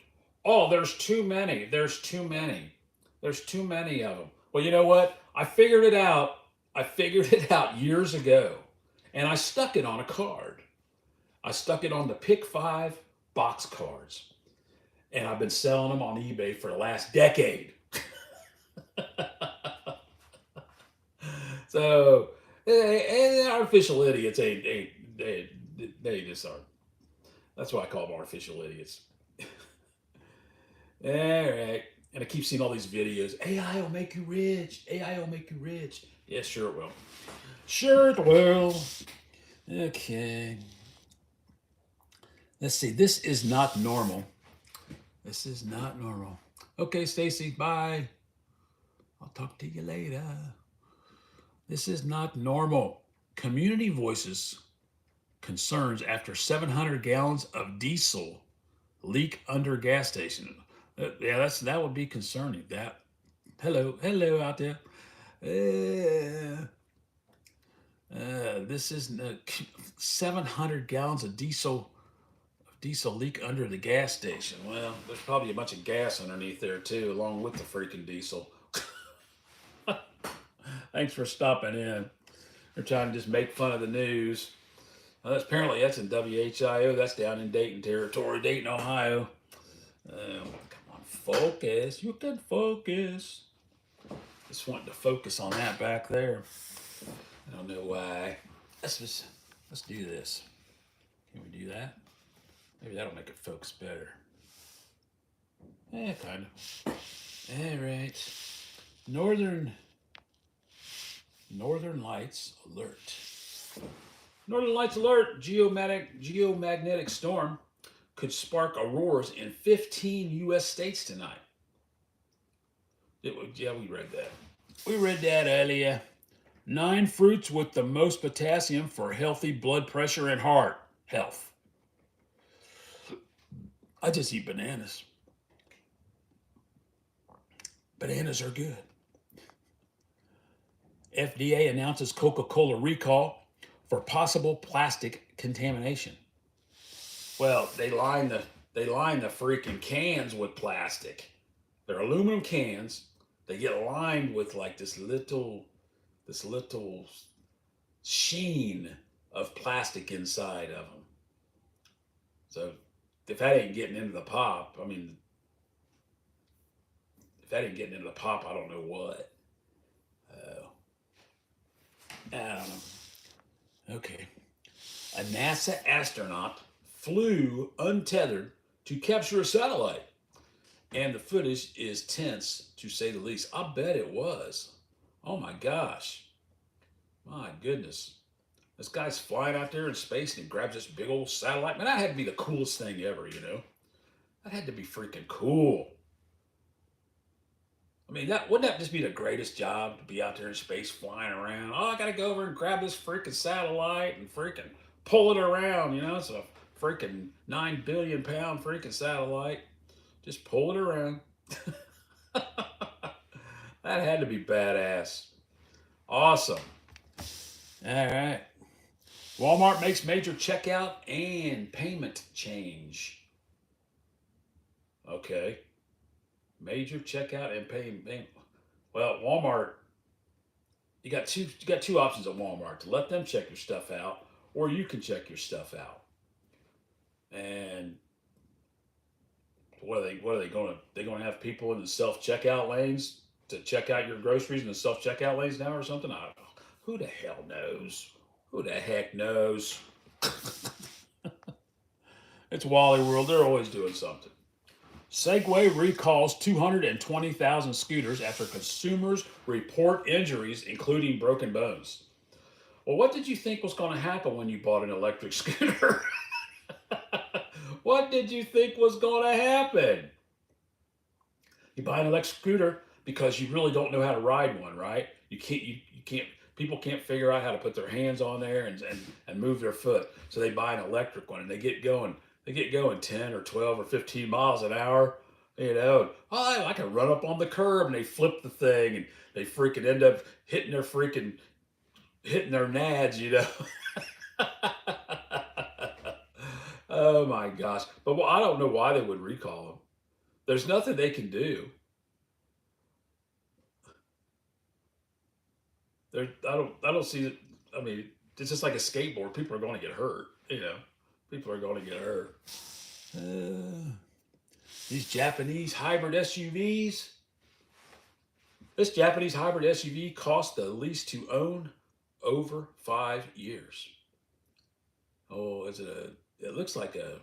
Oh, there's too many. There's too many. There's too many of them. Well, you know what? I figured it out. I figured it out years ago, and I stuck it on a card. I stuck it on the Pick 5 box cards, and I've been selling them on eBay for the last decade. So, and artificial idiots, they just are. That's why I call them artificial idiots. All right. And I keep seeing all these videos. AI will make you rich. AI will make you rich. Yeah, sure it will. Sure it will. Okay. Let's see. This is not normal. This is not normal. Okay, Stacy. Bye. I'll talk to you later. This is not normal. Community voices concerns after 700 gallons of diesel leak under gas station. Yeah, that would be concerning. That hello out there. This is 700 gallons of diesel leak under the gas station. Well, there's probably a bunch of gas underneath there too, along with the freaking diesel. Thanks for stopping in. They're trying to just make fun of the news. Well, that's in WHIO. That's down in Dayton territory, Dayton, Ohio. Come on, focus. You can focus. Just wanting to focus on that back there. I don't know why. Let's do this. Can we do that? Maybe that'll make it focus better. Yeah, kind of. All right. Northern Lights alert. Northern Lights alert. Geomagnetic storm could spark auroras in 15 U.S. states tonight. Yeah, we read that. We read that earlier. 9 fruits with the most potassium for healthy blood pressure and heart health. I just eat bananas. Bananas are good. FDA announces Coca-Cola recall for possible plastic contamination. Well, they line the freaking cans with plastic. They're aluminum cans. They get lined with like this little sheen of plastic inside of them. So if that ain't getting into the pop, I mean, if that ain't getting into the pop, I don't know what. I don't know. Okay. A NASA astronaut flew untethered to capture a satellite. And the footage is tense, to say the least. I bet it was. Oh my gosh. My goodness. This guy's flying out there in space and he grabs this big old satellite. Man, that had to be the coolest thing ever, you know? That had to be freaking cool. I mean, wouldn't that just be the greatest job to be out there in space flying around? Oh, I got to go over and grab this freaking satellite and freaking pull it around, you know? It's a freaking 9 billion pound freaking satellite. Just pull it around. That had to be badass. Awesome. All right. Walmart makes major checkout and payment change. Okay. Major checkout and payment. Well, Walmart, you got two options at Walmart: to let them check your stuff out, or you can check your stuff out. And what are they going to? They're going to have people in the self checkout lanes to check out your groceries in the self checkout lanes now, or something? I don't know. Who the hell knows? Who the heck knows? It's Wally World. They're always doing something. Segway recalls 220,000 scooters after consumers report injuries, including broken bones. Well, what did you think was going to happen when you bought an electric scooter? What did you think was going to happen? You buy an electric scooter because you really don't know how to ride one, right? You can't. People can't figure out how to put their hands on there and move their foot. So they buy an electric one and they get going. They get going 10 or 12 or 15 miles an hour. You know, oh, I can run up on the curb, and they flip the thing and they freaking end up hitting their nads, you know. Oh my gosh. But I don't know why they would recall them. There's nothing they can do. I don't see it. I mean, it's just like a skateboard. People are going to get hurt, you know. People are going to get hurt. Uh, these Japanese hybrid SUVs. This Japanese hybrid SUV cost the lease to own over 5 years. Oh, is it a? It looks like a.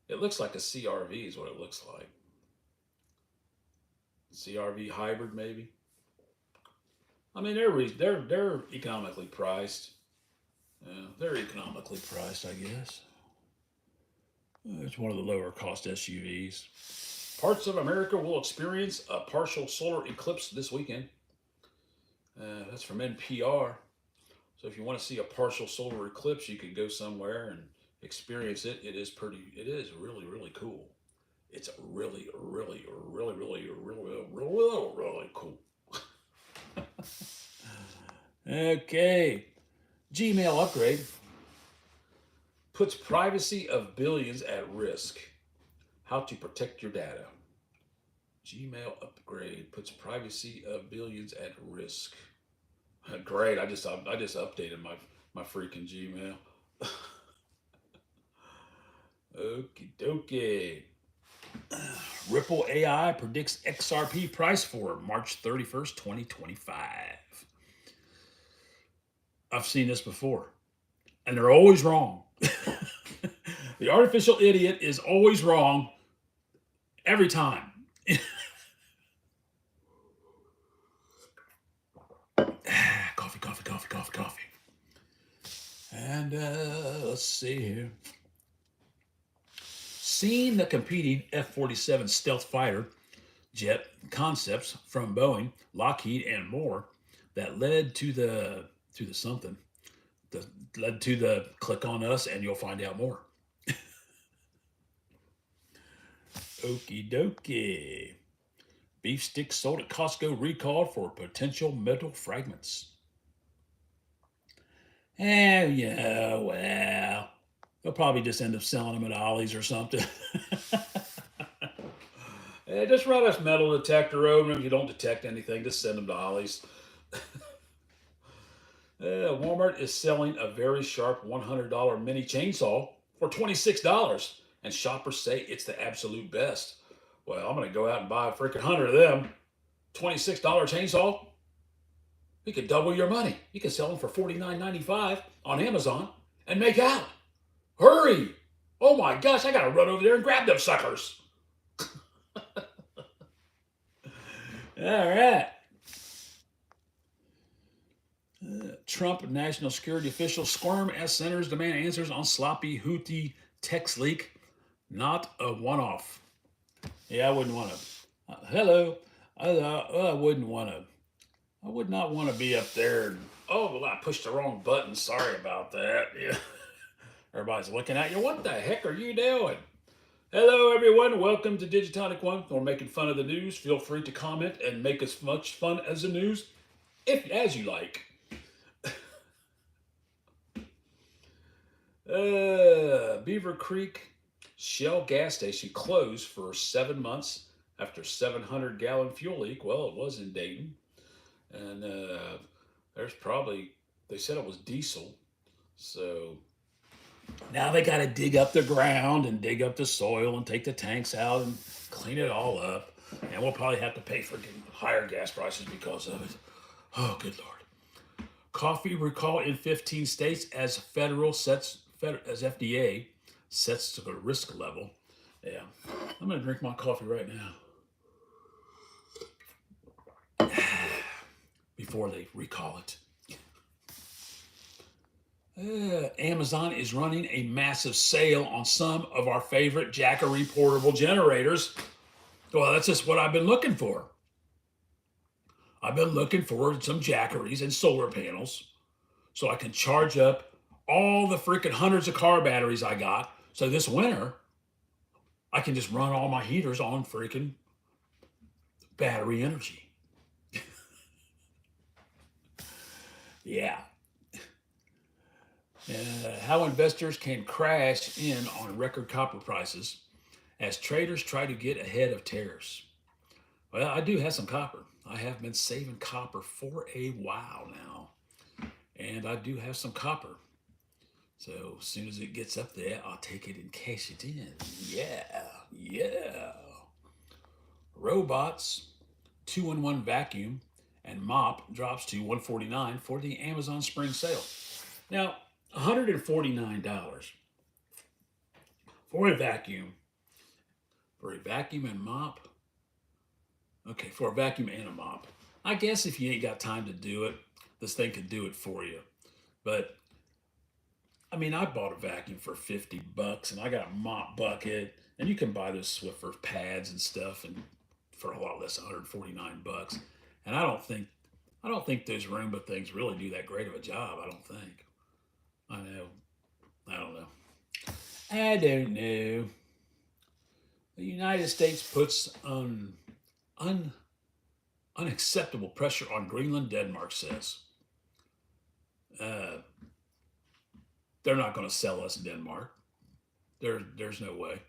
It looks like a CRV is what it looks like. CRV hybrid maybe. I mean they're economically priced. Yeah, they're economically priced, I guess. It's one of the lower cost SUVs. Parts of America will experience a partial solar eclipse this weekend. That's from NPR. So if you want to see a partial solar eclipse, you can go somewhere and experience it. It is pretty. It is really really cool. It's really cool. Okay. Gmail upgrade puts privacy of billions at risk. How to protect your data. Gmail upgrade puts privacy of billions at risk. Great. I just updated my freaking Gmail. Okie dokie. Ripple AI predicts XRP price for March 31st, 2025. I've seen this before, and they're always wrong. The artificial idiot is always wrong every time. Coffee, coffee, coffee, coffee, coffee. And let's see here. Seeing the competing F-47 stealth fighter jet concepts from Boeing, Lockheed, and more that led to the something that led to the click on us and you'll find out more. Okie dokie. Beef sticks sold at Costco recalled for potential metal fragments. Yeah, well, they'll probably just end up selling them at Ollie's or something. Hey, just run a metal detector over them. If you don't detect anything, just send them to Ollie's. Walmart is selling a very sharp $100 mini chainsaw for $26, and shoppers say it's the absolute best. Well, I'm going to go out and buy a freaking 100 of them. $26 chainsaw. You could double your money. You can sell them for $49.95 on Amazon and make out. Hurry! Oh my gosh, I got to run over there and grab them suckers. All right. Trump national security officials squirm as senators demand answers on sloppy Houthi text leak. Not a one-off. Yeah, I wouldn't want to. Hello. I wouldn't want to. I would not want to be up there. And, oh, well, I pushed the wrong button. Sorry about that. Yeah. Everybody's looking at you. What the heck are you doing? Hello, everyone. Welcome to Digitonic1. We're making fun of the news. Feel free to comment and make as much fun as the news, as you like. Beaver Creek Shell gas station closed for 7 months after 700-gallon fuel leak. Well, it was in Dayton. And they said it was diesel. So now they got to dig up the ground and dig up the soil and take the tanks out and clean it all up. And we'll probably have to pay for higher gas prices because of it. Oh, good Lord. Coffee recall in 15 states as FDA sets to the risk level. Yeah, I'm going to drink my coffee right now before they recall it. Amazon is running a massive sale on some of our favorite Jackery portable generators. Well, that's just what I've been looking for. I've been looking for some Jackeries and solar panels so I can charge up all the freaking hundreds of car batteries I got. So this winter, I can just run all my heaters on freaking battery energy. Yeah. How investors can crash in on record copper prices as traders try to get ahead of tariffs. Well, I do have some copper. I have been saving copper for a while now. And I do have some copper So as soon as it gets up there, I'll take it and cash it in. Yeah, yeah. Robots, 2-in-1 vacuum and mop drops to $149 for the Amazon Spring Sale. Now, $149 for a vacuum, and mop. Okay, for a vacuum and a mop. I guess if you ain't got time to do it, this thing could do it for you. But I mean, I bought a vacuum for $50 and I got a mop bucket, and you can buy those Swiffer pads and stuff and for a lot less, $149. And I don't think those Roomba things really do that great of a job. I don't think. I know. I don't know. I don't know. The United States puts un, unacceptable pressure on Greenland, Denmark says. Uh, they're not going to sell us Denmark. There's no way.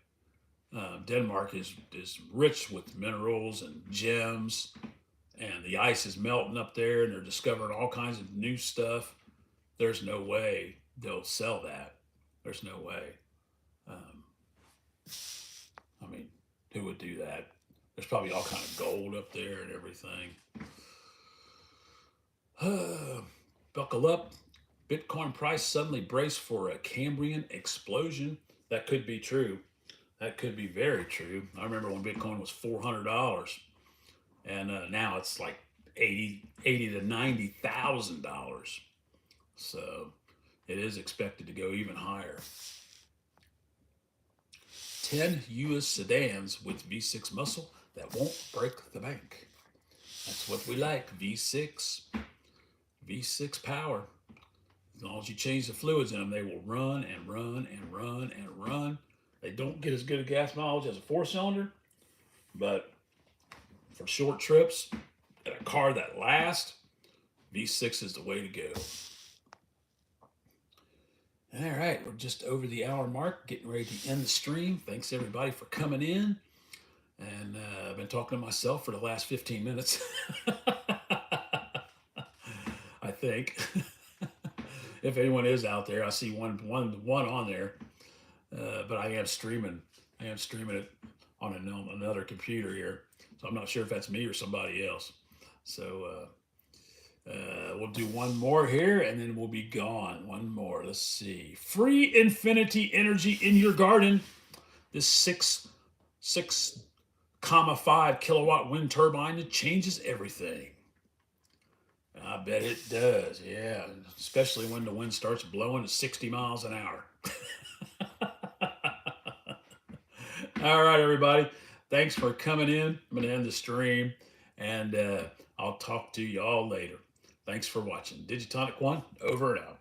Denmark is rich with minerals and gems, and the ice is melting up there, and they're discovering all kinds of new stuff. There's no way they'll sell that. There's no way. Um, I mean, who would do that? There's probably all kind of gold up there and everything. Buckle up. Bitcoin price suddenly braced for a Cambrian explosion. That could be true. That could be very true. I remember when Bitcoin was $400, and now it's like 80 to $90,000. So it is expected to go even higher. 10 U.S. sedans with V6 muscle that won't break the bank. That's what we like. V6 power. As long as you change the fluids in them, they will run and run and run and run. They don't get as good a gas mileage as a four-cylinder, but for short trips and a car that lasts, V6 is the way to go. All right, we're just over the hour mark, getting ready to end the stream. Thanks everybody for coming in. And I've been talking to myself for the last 15 minutes. I think. If anyone is out there, I see one on there. But I am streaming. It on another computer here, so I'm not sure if that's me or somebody else. So we'll do one more here, and then we'll be gone. One more. Let's see. Free infinity energy in your garden. This 6.5 kilowatt wind turbine, it changes everything. I bet it does. Yeah, especially when the wind starts blowing at 60 miles an hour. All right, everybody. Thanks for coming in. I'm going to end the stream, and I'll talk to you all later. Thanks for watching. Digitonic1, over and out.